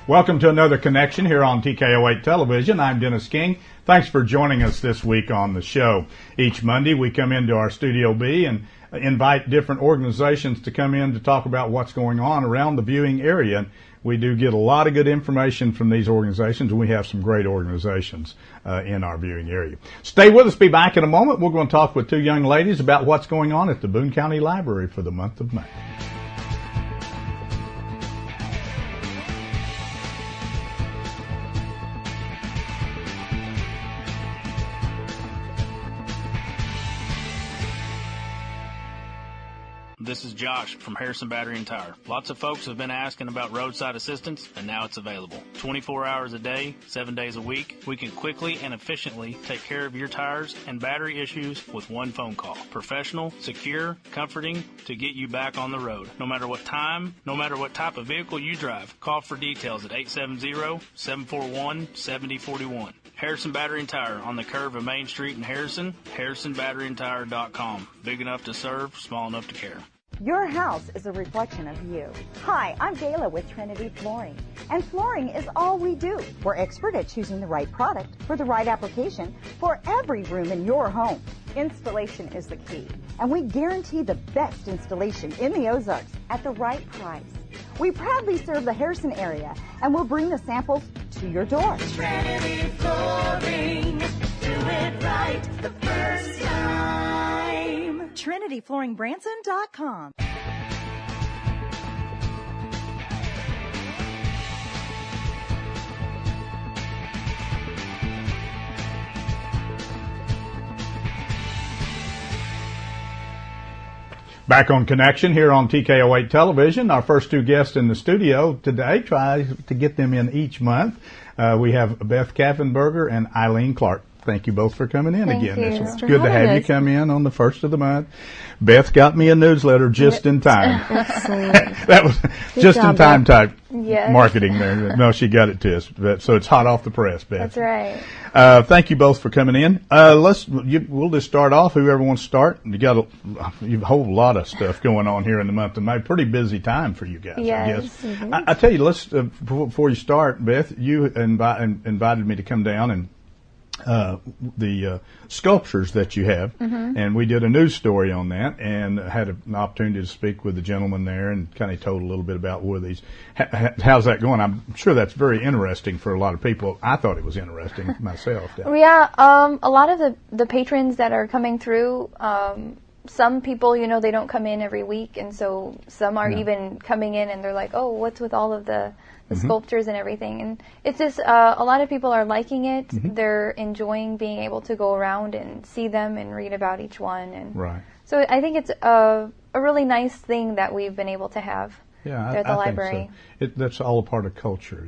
Welcome to another connection here on TKO8 Television. I'm Dennis King. Thanks for joining us this week on the show. Each Monday we come into our Studio B and invite different organizations to come in to talk about what's going on around the viewing area. We do get a lot of good information from these organizations, and we have some great organizations in our viewing area. Stay with us. Be back in a moment. We're going to talk with two young ladies about what's going on at the Boone County Library for the month of May. This is Josh from Harrison Battery and Tire. Lots of folks have been asking about roadside assistance, and now it's available. 24 hours a day, 7 days a week, we can quickly and efficiently take care of your tires and battery issues with one phone call. Professional, secure, comforting to get you back on the road. No matter what time, no matter what type of vehicle you drive, call for details at 870-741-7041. Harrison Battery and Tire on the curve of Main Street in Harrison, harrisonbatteryandtire.com. Big enough to serve, small enough to care. Your house is a reflection of you. Hi, I'm Gayla with Trinity Flooring, and flooring is all we do. We're expert at choosing the right product for the right application for every room in your home. Installation is the key, and we guarantee the best installation in the Ozarks at the right price. We proudly serve the Harrison area, and we'll bring the samples to your door. Trinity Flooring, do it right the first time. TrinityFlooringBranson.com. Back on Connection here on TKO8 Television. Our first two guests in the studio today, try to get them in each month. We have Beth Kaffenberger and Eileen Clark. Thank you both for coming in again. It's good to have you come in on the first of the month. Beth got me a newsletter just in time. That was just in time type marketing there. No, she got it to us. So it's hot off the press, Beth. That's right. Thank you both for coming in. We'll just start off. Whoever wants to start. You got a whole lot of stuff going on here in the month of May. Pretty busy time for you guys, I guess. Mm-hmm. I tell you, let's before you start, Beth, you invited me to come down and the sculptures that you have, and we did a news story on that, and had an opportunity to speak with the gentleman there, and kind of told a little bit about where these. How's that going? I'm sure that's very interesting for a lot of people. I thought it was interesting myself. Yeah, a lot of the patrons that are coming through. Some people, they don't come in every week, and so some are even coming in and they're like, oh, what's with all of the sculptures and everything? And it's just a lot of people are liking it. They're enjoying being able to go around and see them and read about each one. And so I think it's a really nice thing that we've been able to have there at the library. Think so. That's all a part of culture,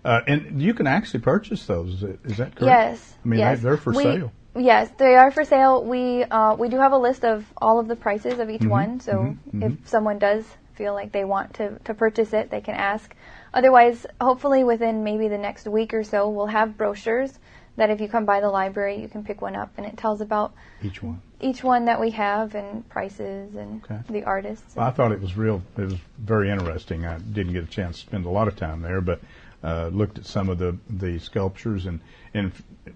and you can actually purchase those. Is that correct? Yes. I mean, they're for sale. Yes, they are for sale. We do have a list of all of the prices of each one, so if someone does feel like they want to purchase it, they can ask. Otherwise, hopefully within maybe the next week or so, we'll have brochures that if you come by the library, you can pick one up, and it tells about each one that we have and prices and the artists. Well, I thought it was very interesting. I didn't get a chance to spend a lot of time there, but looked at some of the sculptures, and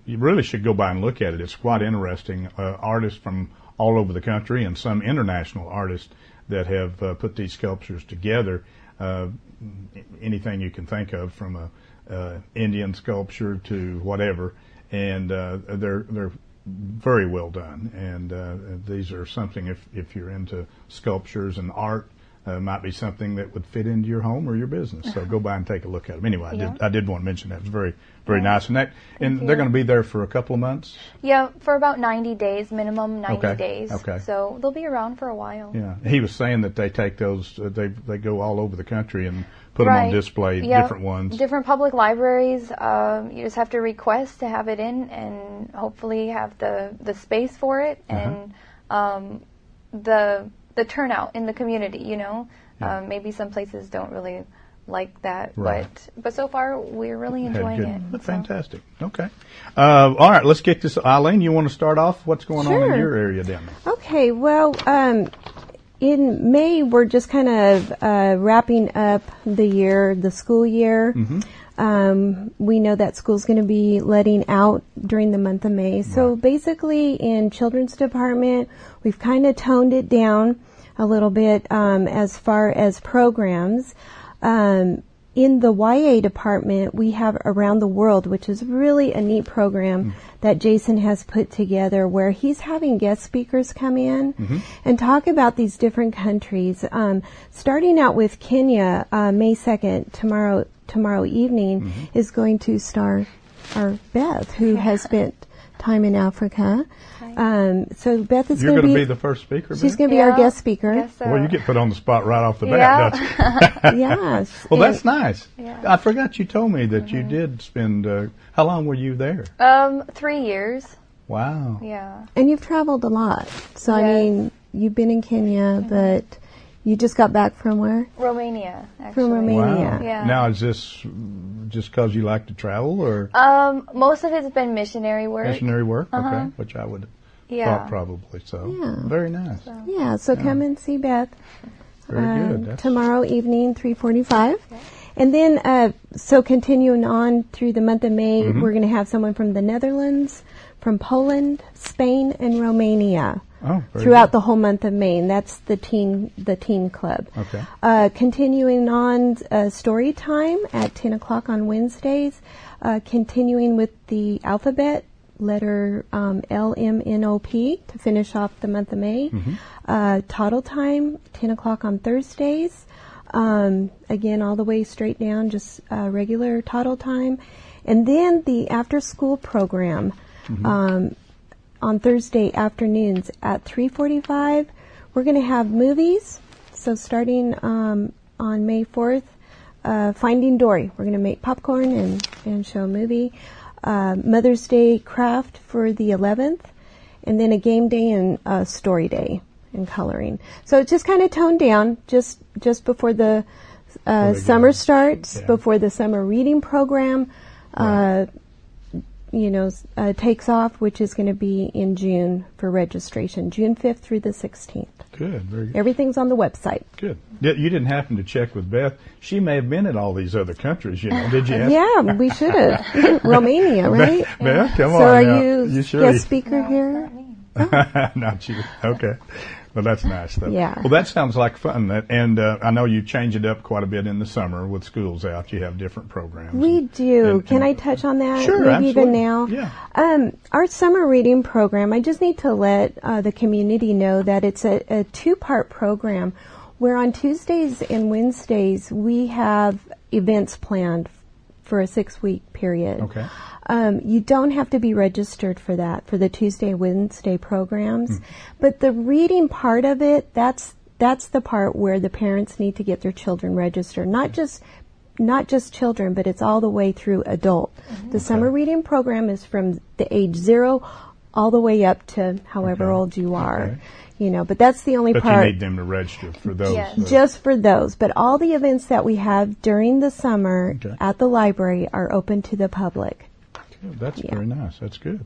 you really should go by and look at it. It's quite interesting. Artists from all over the country and some international artists that have put these sculptures together. Anything you can think of, from a Indian sculpture to whatever, and they're very well done. And these are something, if you're into sculptures and art, might be something that would fit into your home or your business. So go by and take a look at them. Anyway, I did want to mention that. It was very, very nice. And they're going to be there for a couple of months? Yeah, for about 90 days, minimum 90 days. Okay. So they'll be around for a while. Yeah. He was saying that they take those, they go all over the country and put them on display, different ones. Different public libraries. You just have to request to have it in, and hopefully have the space for it, and the turnout in the community, maybe some places don't really like that, but so far we're really enjoying it. Fantastic. Okay. All right, let's get this. Eileen, you want to start off? What's going on in your area down there? Okay, well, in May, we're just kind of wrapping up the school year. We know that school's going to be letting out during the month of May. So basically in children's department, we've kind of toned it down a little bit as far as programs. In the YA department, we have Around the World, which is really a neat program that Jason has put together where he's having guest speakers come in and talk about these different countries. Starting out with Kenya, May 2nd, tomorrow evening, is going to star our Beth, who has spent time in Africa. So Beth is You're going to be the first speaker, She's Beth? going to be our guest speaker. Guess so. Well, you get put on the spot right off the bat, don't you? Yes. Well, that's nice. Yeah. I forgot you told me that you did spend, how long were you there? 3 years. Wow. Yeah. And you've traveled a lot. So, I Yes. mean, you've been in Kenya, but you just got back from where? Romania, actually. From Romania. Wow. Yeah. Now, is this just because you like to travel or Most of it's been missionary work. missionary work? Okay, which I would have Yeah. thought probably so. Yeah. Very nice. Yeah, so come and see Beth Very good. That's tomorrow evening, 3:45. And then, so continuing on through the month of May, we're going to have someone from the Netherlands, from Poland, Spain, and Romania. very Throughout the whole month of May, and that's the teen club. Okay. Continuing on story time at 10 o'clock on Wednesdays. Continuing with the alphabet letter LMNOP to finish off the month of May. Toddle time 10 o'clock on Thursdays. Again, all the way straight down, just regular toddle time, and then the after school program. On Thursday afternoons at 3:45, we're going to have movies. So starting on May 4th, Finding Dory. We're going to make popcorn and show a movie. Mother's Day craft for the 11th, and then a game day and a story day and coloring. So it's just kind of toned down just before the summer starts, before the summer reading program. Takes off, which is going to be in June for registration, June 5th through the 16th. Good. Very good. Everything's on the website. Good. You didn't happen to check with Beth. She may have been in all these other countries, Did you ask? Yeah, we should have. Romania, right? Beth, come So on are now. you sure guest speaker here? Not you. Okay. Well, that's nice, though. Yeah. Well, that sounds like fun. And I know you change it up quite a bit in the summer with schools out. You have different programs. We do. Can I touch on that? Sure, Maybe even absolutely. now? Yeah. Our summer reading program, I just need to let the community know that it's a two-part program where on Tuesdays and Wednesdays we have events planned for a 6-week period. Okay. You don't have to be registered for that, for the Tuesday and Wednesday programs. But the reading part of it, that's the part where the parents need to get their children registered. Not just children, but it's all the way through adult. The summer reading program is from the age 0 all the way up to however old you are. Okay. But that's the only But part. you need them to register for those. Yes. Just for those. But all the events that we have during the summer at the library are open to the public. That's very nice. That's good.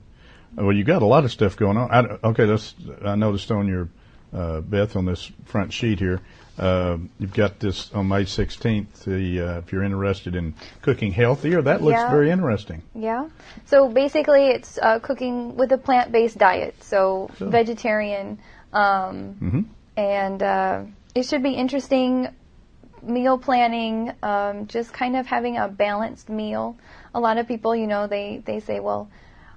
Well, you got a lot of stuff going on. I noticed on your Beth on this front sheet here, you've got this on May 16th. If you're interested in cooking healthier, that looks very interesting. Yeah. So basically, it's cooking with a plant-based diet, so vegetarian, and it should be interesting. Meal planning, just kind of having a balanced meal. A lot of people, they say, well,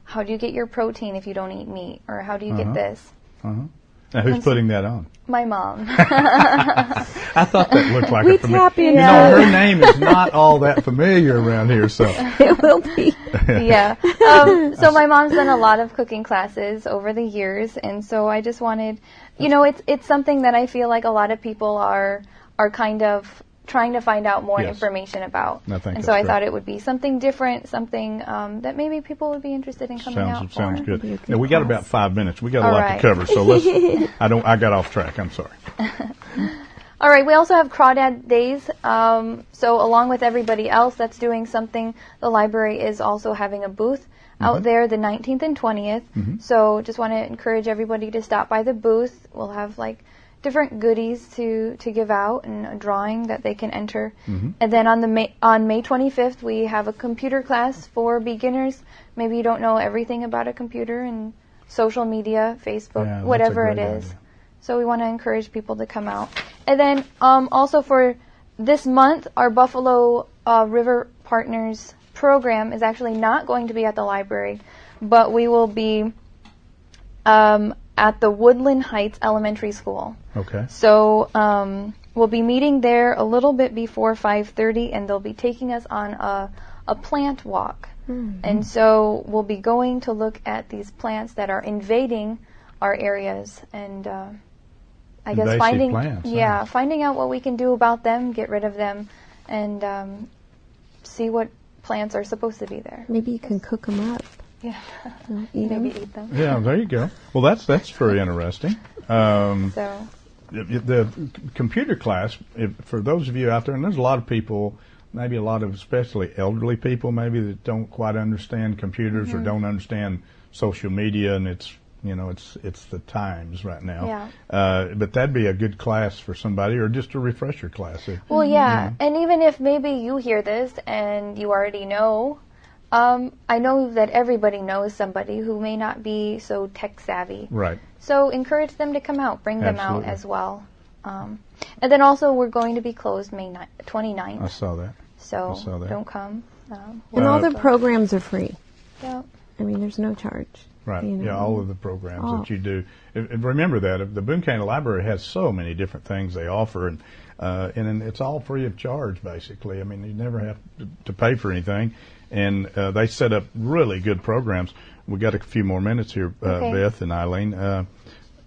how do you get your protein if you don't eat meat? Or how do you get this? Now, who's putting that on? My mom. I thought that looked like We a familiar. tap into her name is not all that familiar around here, so. It will be. Yeah. So my mom's done a lot of cooking classes over the years, and so I just wanted, it's something that I feel like a lot of people are kind of trying to find out more information about. And so I thought it would be something different, something that maybe people would be interested in coming out for. Sounds good. Now, we got about 5 minutes. We got a lot to cover, so I got off track. I'm sorry. All right, we also have Crawdad Days. So along with everybody else that's doing something, the library is also having a booth out there the 19th and 20th. So just want to encourage everybody to stop by the booth. We'll have different goodies to give out and a drawing that they can enter. And then on May 25th, we have a computer class for beginners. Maybe you don't know everything about a computer and social media, Facebook, Yeah, that's a whatever it great is. idea. So we want to encourage people to come out. And then also for this month, our Buffalo River Partners program is actually not going to be at the library, but we will be at the Woodland Heights Elementary School. Okay. So we'll be meeting there a little bit before 5:30, and they'll be taking us on a plant walk. And so we'll be going to look at these plants that are invading our areas, and I guess Invasive finding plants, yeah, huh? finding out what we can do about them, get rid of them, and see what plants are supposed to be there. Maybe you can cook them up. Yeah, Eat 'em. maybe eat them. Yeah, there you go. Well, that's very interesting. So The computer class, for those of you out there, and there's a lot of people, maybe a lot of especially elderly people, maybe that don't quite understand computers or don't understand social media, and it's the times right now. Yeah. But that'd be a good class for somebody, or just a refresher class. well, yeah, and even if maybe you hear this and you already know, I know that everybody knows somebody who may not be so tech savvy. Right. So encourage them to come out, bring them out Absolutely. as well. And then also we're going to be closed May 29th. I saw that. So I saw that. don't come. And all the programs are free. Yeah. I mean, there's no charge. Right. you know. Yeah, all of the programs Oh. that you do. And remember that the Boone County Library has so many different things they offer, and it's all free of charge, basically. I mean, you never have to pay for anything, and they set up really good programs. We got a few more minutes here, Okay. Beth and Eileen.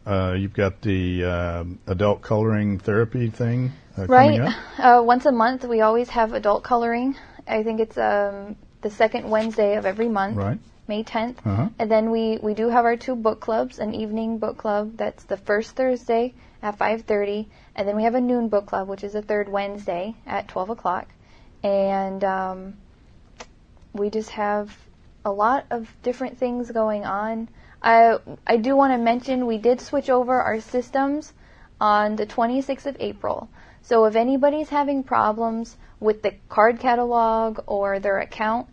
You've got the adult coloring therapy thing coming Right. up. Once a month we always have adult coloring. I think it's the second Wednesday of every month. Right. May 10th. Uh-huh. And then we do have our two book clubs, an evening book club that's the first Thursday at 5:30, and then we have a noon book club, which is the third Wednesday at 12 o'clock. And we just have a lot of different things going on. I do want to mention we did switch over our systems on the 26th of April. So if anybody's having problems with the card catalog or their account,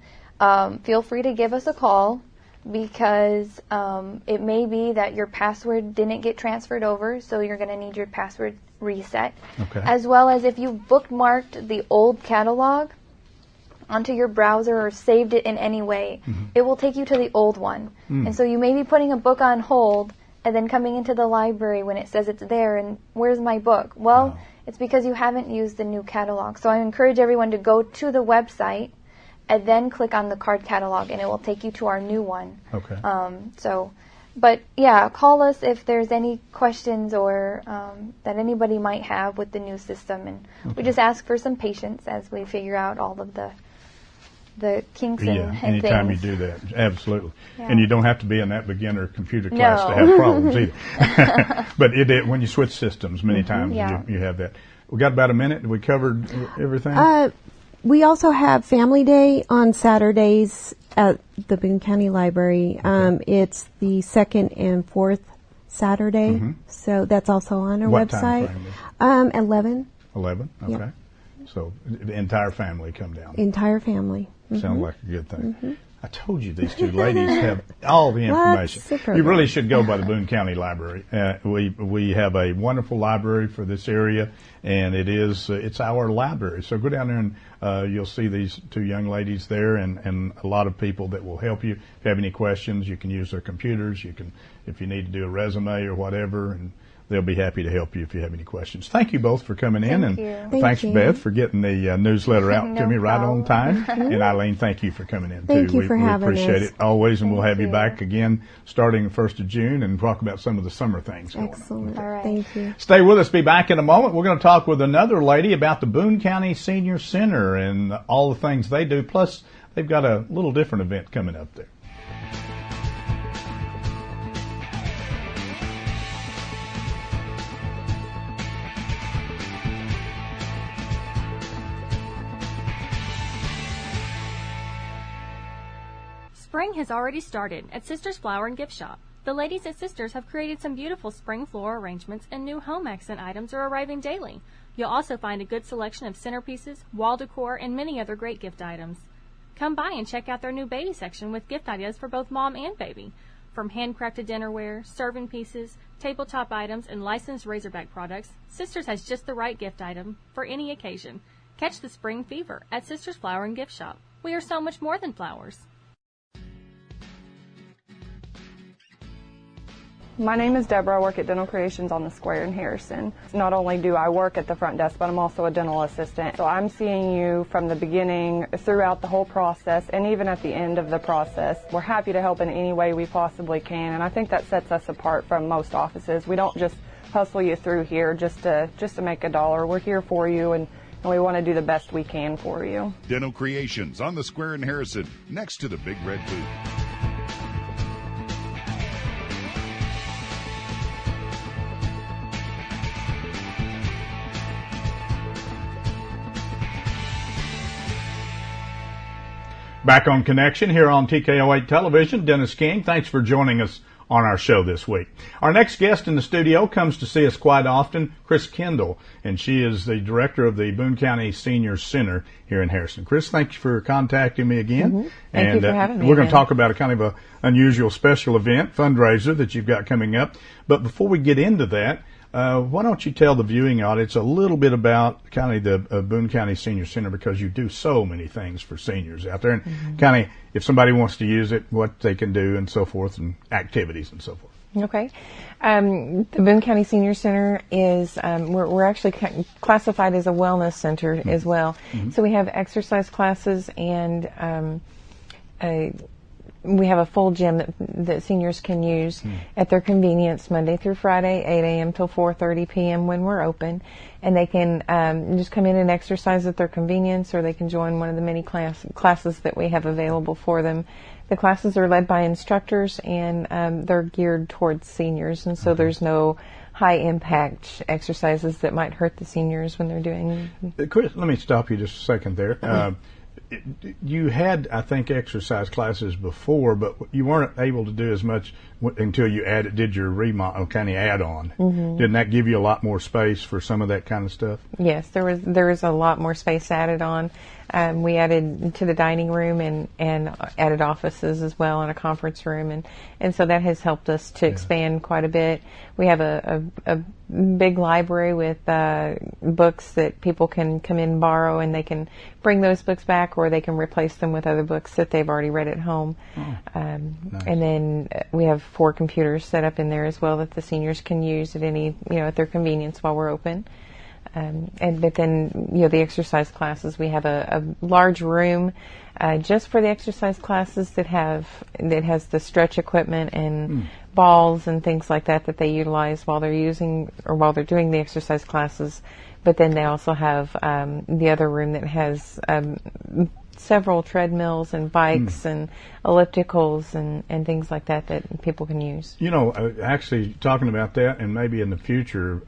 feel free to give us a call, because it may be that your password didn't get transferred over, so you're going to need your password reset. Okay. As well as if you bookmarked the old catalog onto your browser or saved it in any way, it will take you to the old one. And so you may be putting a book on hold and then coming into the library when it says it's there and where's my book? Well, it's because you haven't used the new catalog. So I encourage everyone to go to the website and then click on the card catalog, and it will take you to our new one. Okay. But yeah, call us if there's any questions or that anybody might have with the new system, and we just ask for some patience as we figure out all of the kinks Yeah, and anytime things. you do that, absolutely. Yeah. And you don't have to be in that beginner computer class to No. have problems either. But when you switch systems, many times Yeah. you have that. We got about a minute. We covered everything. We also have Family Day on Saturdays at the Boone County Library. It's the second and fourth Saturday, so that's also on our What time website. frame 11, 11. Okay. Yep. So the entire family come down. entire family. Sounds like a good thing. I told you these two ladies have all the information. Lots of You programs. really should go by the Boone County Library. We have a wonderful library for this area, and it's our library. So go down there and you'll see these two young ladies there, and a lot of people that will help you. If you have any questions, you can use their computers. You can, if you need to do a resume or whatever, and they'll be happy to help you if you have any questions. Thank you both for coming in, and you. Thank thanks, you. Beth, for getting the newsletter out No to me right on problem. time. And Eileen, thank you for coming in Thank too. you for we having appreciate us. it always, and we'll Thank have you you. back again starting the 1st of June and talk about some of the summer things going on. Excellent. All right. Thank you. Stay with us. Be back in a moment. We're going to talk with another lady about the Boone County Senior Center and all the things they do. Plus, they've got a little different event coming up there. Spring has already started at Sisters Flower and Gift Shop. The ladies at Sisters have created some beautiful spring floral arrangements, and new home accent items are arriving daily. You'll also find a good selection of centerpieces, wall decor, and many other great gift items. Come by and check out their new baby section with gift ideas for both mom and baby. From handcrafted dinnerware, serving pieces, tabletop items, and licensed Razorback products, Sisters has just the right gift item for any occasion. Catch the spring fever at Sisters Flower and Gift Shop. We are so much more than flowers. My name is Deborah. I work at Dental Creations on the Square in Harrison. Not only do I work at the front desk, but I'm also a dental assistant. So I'm seeing you from the beginning, throughout the whole process, and even at the end of the process. We're happy to help in any way we possibly can, and I think that sets us apart from most offices. We don't just hustle you through here just to make a dollar. We're here for you, and we want to do the best we can for you. Dental Creations on the Square in Harrison, next to the Big Red Booth. Back on Connection here on TKO8 Television, Dennis King. Thanks for joining us on our show this week. Our next guest in the studio comes to see us quite often, Chris Kendall, and she is the director of the Boone County Senior Center here in Harrison. Chris, thanks for contacting me again. Mm-hmm. Thank you for having me. We're going to talk about a kind of a unusual special event, fundraiser that you've got coming up. But before we get into that, why don't you tell the viewing audience a little bit about kind of the Boone County Senior Center, because you do so many things for seniors out there, and kind of if somebody wants to use it, what they can do and so forth, and activities and so forth. Okay. The Boone County Senior Center is, we're actually classified as a wellness center as well. So we have exercise classes, and we have a full gym that seniors can use at their convenience Monday through Friday, 8 a.m. till 4:30 p.m. when we're open. And they can just come in and exercise at their convenience, or they can join one of the many classes that we have available for them. The classes are led by instructors, and they're geared towards seniors, and so there's no high-impact exercises that might hurt the seniors when they're doing. Chris, let me stop you just a second there. You had, I think, exercise classes before, but you weren't able to do as much until you did your remodel, kind of add-on. Didn't that give you a lot more space for some of that kind of stuff? Yes, there was a lot more space added on. We added to the dining room and added offices as well, and a conference room, and so that has helped us to expand quite a bit. We have a big library with books that people can come in and borrow, and they can bring those books back, or they can replace them with other books that they've already read at home. Nice. And then we have 4 computers set up in there as well that the seniors can use at at their convenience while we're open. But then, the exercise classes, we have a large room just for the exercise classes that has the stretch equipment and balls and things like that they utilize while they're doing the exercise classes. But then they also have the other room that has several treadmills and bikes and ellipticals and things like that people can use. Actually talking about that, and maybe in the future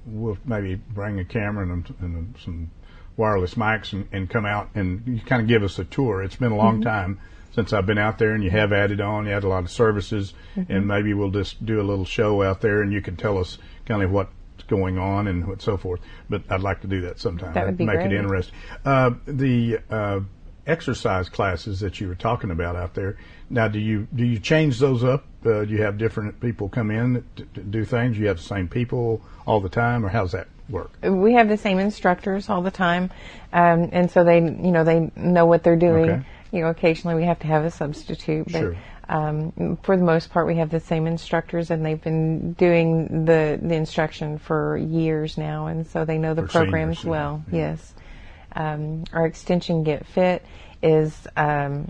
we'll maybe bring a camera and some wireless mics and come out and you kind of give us a tour. It's been a long time since I've been out there, and you have added on, you had a lot of services, and maybe we'll just do a little show out there and you can tell us kind of what's going on and so forth. But I'd like to do that sometime. That would be make great. it interesting. The exercise classes that you were talking about out there, now do you change those up? Do you have different people come in to do things? You have the same people all the time, or how's that work? We have the same instructors all the time, and so they know what they're doing. Okay. Occasionally we have to have a substitute, but Sure. For the most part we have the same instructors, and they've been doing the instruction for years now, and so they know the For programs seniors, well. yeah. Yes. Our extension Get Fit is a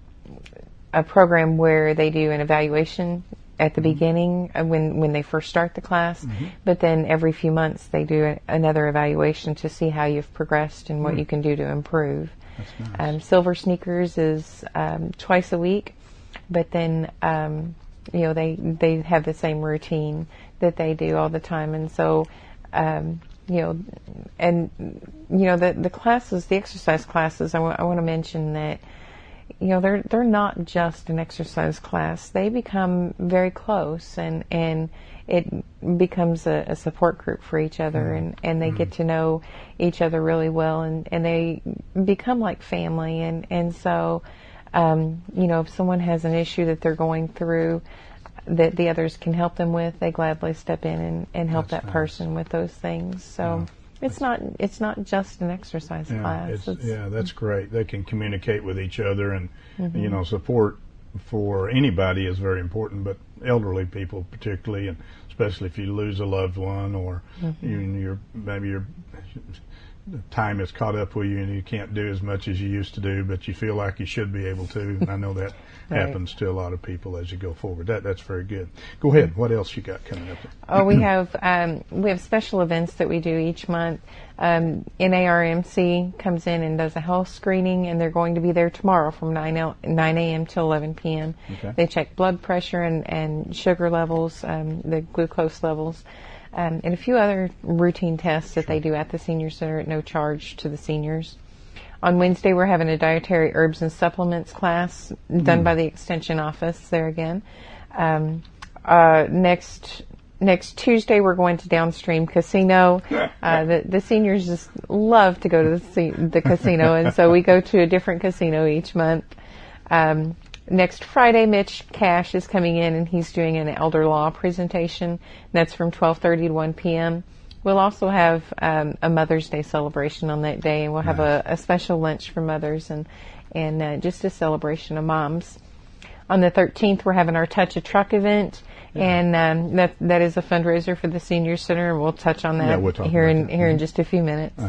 program where they do an evaluation at the beginning when they first start the class, but then every few months they do another evaluation to see how you've progressed and what you can do to improve. That's nice. Silver Sneakers is twice a week, but then they have the same routine that they do all the time, and so the classes, the exercise classes, I want to mention that you know, they're not just an exercise class. They become very close, and it becomes a support group for each other, and they get to know each other really well, and they become like family. And so, you know, if someone has an issue that they're going through that the others can help them with, they gladly step in and help that person with those things. So it's not just an exercise class. That's great. They can communicate with each other, and you know, support for anybody is very important, but elderly people particularly, and especially if you lose a loved one, or maybe your time has caught up with you and you can't do as much as you used to do, but you feel like you should be able to. And I know that happens to a lot of people as you go forward. That's very good. Go ahead. What else you got coming up? Oh, we have special events that we do each month. NARMC comes in and does a health screening, and they're going to be there tomorrow from 9 a.m. to 11 p.m. Okay. They check blood pressure and sugar levels, the glucose levels, and a few other routine tests that they do at the senior center at no charge to the seniors. On Wednesday, we're having a dietary herbs and supplements class done by the extension office there again. Next Tuesday, we're going to Downstream Casino. The seniors just love to go to the casino, and so we go to a different casino each month. Next Friday, Mitch Cash is coming in, and he's doing an elder law presentation. That's from 12:30 to 1 p.m. We'll also have a Mother's Day celebration on that day, and we'll have a special lunch for mothers and just a celebration of moms. On the 13th, we're having our Touch a Truck event, and that is a fundraiser for the Senior Center, and we'll touch on that here in just a few minutes.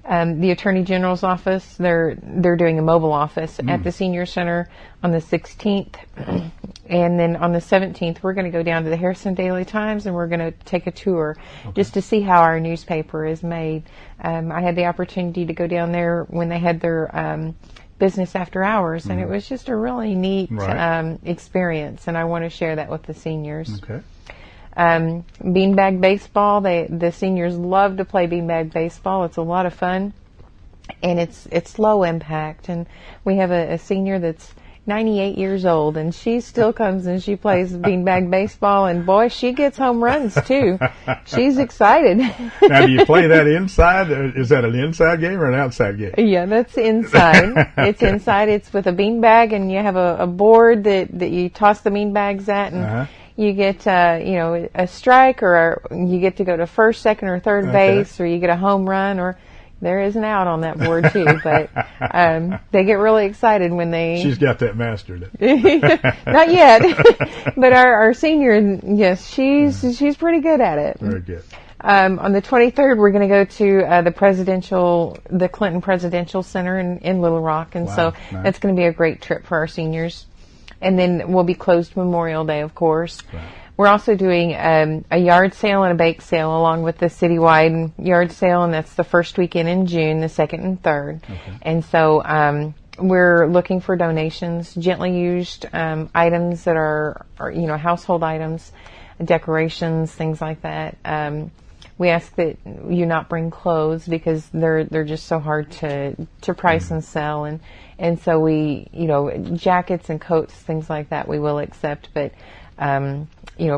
The Attorney General's office, they're doing a mobile office at the Senior Center on the 16th. And then on the 17th, we're going to go down to the Harrison Daily Times, and we're going to take a tour just to see how our newspaper is made. I had the opportunity to go down there when they had their business after hours, and it was just a really neat experience, and I want to share that with the seniors. Okay. Beanbag baseball, the seniors love to play beanbag baseball. It's a lot of fun, and it's low impact. And we have a senior that's 98 years old, and she still comes and she plays beanbag baseball, and boy, she gets home runs too. She's excited. Now, do you play that inside? Is that an inside game or an outside game? Yeah, that's inside. It's inside. It's with a beanbag, and you have a board that you toss the beanbags at, and you get a strike, or you get to go to first, second, or third base, or you get a home run, or there is an out on that board too. But they get really excited when they. She's got that mastered. Not yet, but our senior, yes, she's pretty good at it. Very good. On the 23rd, we're going to go to the Clinton Presidential Center in Little Rock, and so that's going to be a great trip for our seniors. And then we'll be closed Memorial Day, of course. Right. We're also doing a yard sale and a bake sale along with the citywide yard sale, and that's the first weekend in June, the 2nd and 3rd. Okay. And so we're looking for donations, gently used items that are household items, decorations, things like that. We ask that you not bring clothes because they're just so hard to price and sell, and so we, jackets and coats, things like that we will accept, but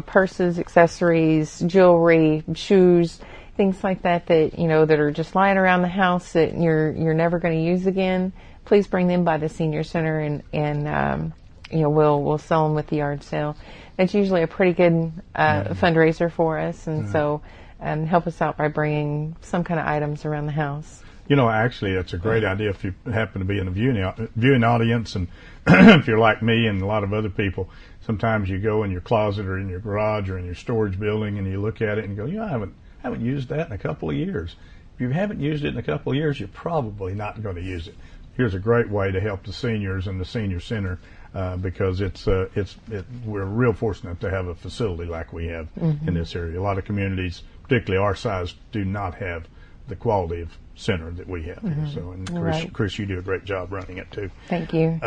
purses, accessories, jewelry, shoes, things like that that are just lying around the house that you're never going to use again. Please bring them by the Senior Center, and we'll sell them with the yard sale. It's usually a pretty good fundraiser for us, and so help us out by bringing some kind of items around the house. Actually, it's a great idea if you happen to be in a viewing audience, and if you're like me and a lot of other people, sometimes you go in your closet or in your garage or in your storage building and you look at it and go, I haven't used that in a couple of years. If you haven't used it in a couple of years, you're probably not going to use it. Here's a great way to help the seniors and the Senior Center because we're real fortunate to have a facility like we have in this area. A lot of communities, particularly our size, do not have the quality of center that we have here. So, and Chris, you do a great job running it too. Thank you.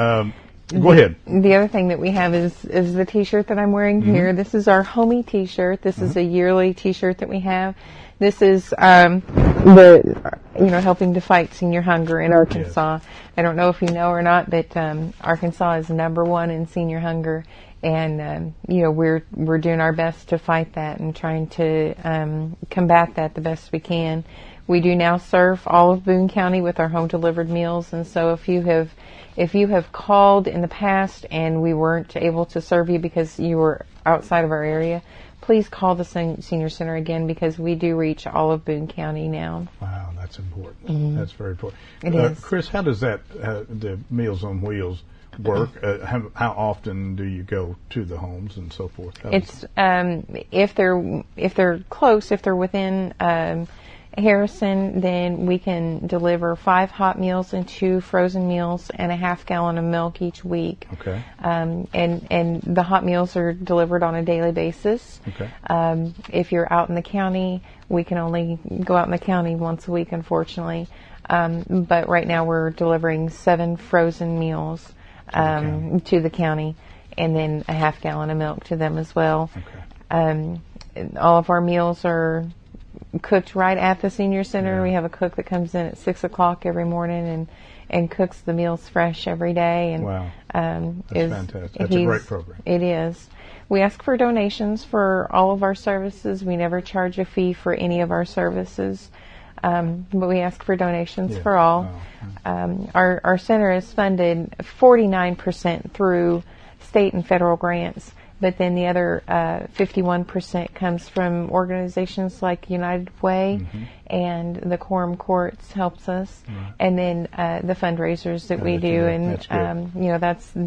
Go ahead. The other thing that we have is the T-shirt that I'm wearing here. This is our Homie T-shirt. This is a yearly T-shirt that we have. This is helping to fight senior hunger in Arkansas. Yes. I don't know if you know or not, but Arkansas is #1 in senior hunger, and we're doing our best to fight that and trying to combat that the best we can. We do now serve all of Boone County with our home delivered meals, and so if you have called in the past and we weren't able to serve you because you were outside of our area, please call the senior center again, because we do reach all of Boone County now. Wow, that's important. That's very important. It is. Chris, how does that the Meals on Wheels work? How often do you go to the homes and so forth? It's if they're close, if they're within Harrison, then we can deliver 5 hot meals and 2 frozen meals and a half gallon of milk each week. Okay. And the hot meals are delivered on a daily basis. Okay. If you're out in the county, we can only go out in the county once a week, unfortunately. But right now we're delivering 7 frozen meals to the county, and then a half gallon of milk to them as well. Okay. All of our meals are cooked right at the senior center. We have a cook that comes in at 6 o'clock every morning and cooks the meals fresh every day. And wow, that's fantastic. That's a great program. It is. We ask for donations for all of our services. We never charge a fee for any of our services, but we ask for donations for all. Oh. Our center is funded 49% through state and federal grants. But then the other 51% comes from organizations like United Way, and the Quorum Courts helps us, and then the fundraisers that we do, and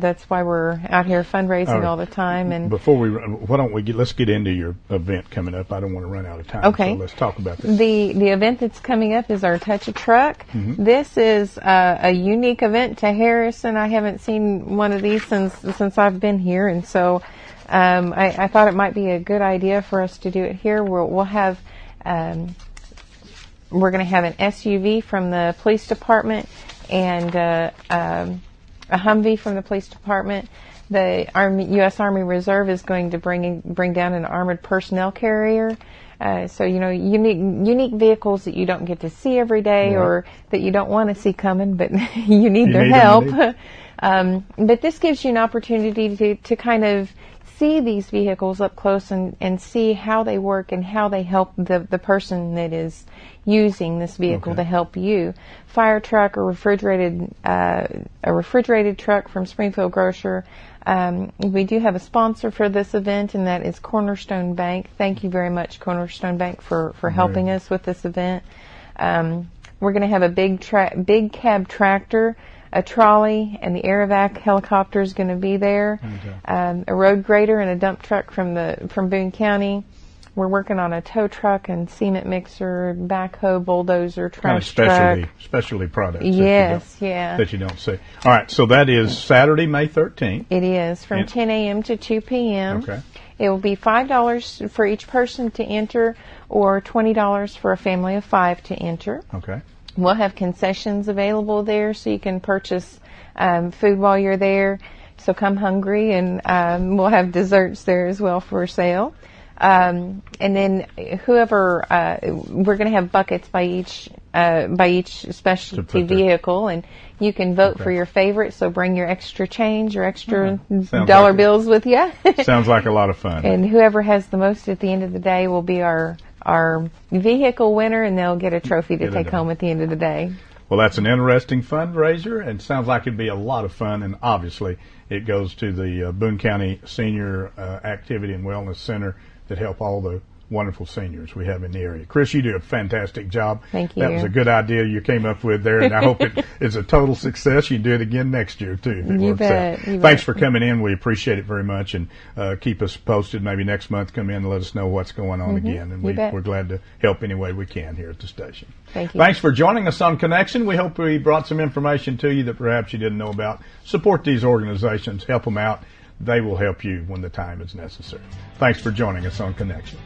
that's why we're out here fundraising all the time. And before let's get into your event coming up. I don't want to run out of time. Okay, so let's talk about this. The event that's coming up is our Touch a Truck. This is a unique event to Harrison. I haven't seen one of these since I've been here, and so. I thought it might be a good idea for us to do it here. We'll have, we're going to have an SUV from the police department and a Humvee from the police department. The U.S. Army Reserve is going to bring down an armored personnel carrier. So unique vehicles that you don't get to see every day, or that you don't want to see coming, but you need their help. But this gives you an opportunity to kind of see these vehicles up close and see how they work and how they help the person that is using this vehicle to help you. Fire truck, a refrigerated truck from Springfield Grocer. We do have a sponsor for this event, and that is Cornerstone Bank. Thank you very much, Cornerstone Bank, for helping us with this event. We're going to have a big cab tractor, a trolley, and the Aerovac helicopter is going to be there. A road grader and a dump truck from Boone County. We're working on a tow truck and cement mixer, backhoe, bulldozer, trash truck. Specialty products. Yes, that you don't see. All right, so that is Saturday, May 13th. It is from 10 a.m. to 2 p.m. Okay. It will be $5 for each person to enter, or $20 for a family of 5 to enter. Okay. We'll have concessions available there, so you can purchase food while you're there. So come hungry, and we'll have desserts there as well for sale. And then whoever we're going to have buckets by each specialty vehicle, and you can vote for your favorite. So bring your extra change, your extra dollar bills with you. Sounds like a lot of fun. And whoever has the most at the end of the day will be our vehicle winner, and they'll get a trophy to take home at the end of the day. Well, that's an interesting fundraiser, and sounds like it'd be a lot of fun, and obviously it goes to the Boone County Senior Activity and Wellness Center that help all the wonderful seniors we have in the area. Chris, you do a fantastic job. Thank you. That was a good idea you came up with there, and I hope it is a total success. You do it again next year, too. You bet. Thanks for coming in. We appreciate it very much, and keep us posted. Maybe next month come in and let us know what's going on again, and we're glad to help any way we can here at the station. Thank you. Thanks for joining us on Connection. We hope we brought some information to you that perhaps you didn't know about. Support these organizations. Help them out. They will help you when the time is necessary. Thanks for joining us on Connection.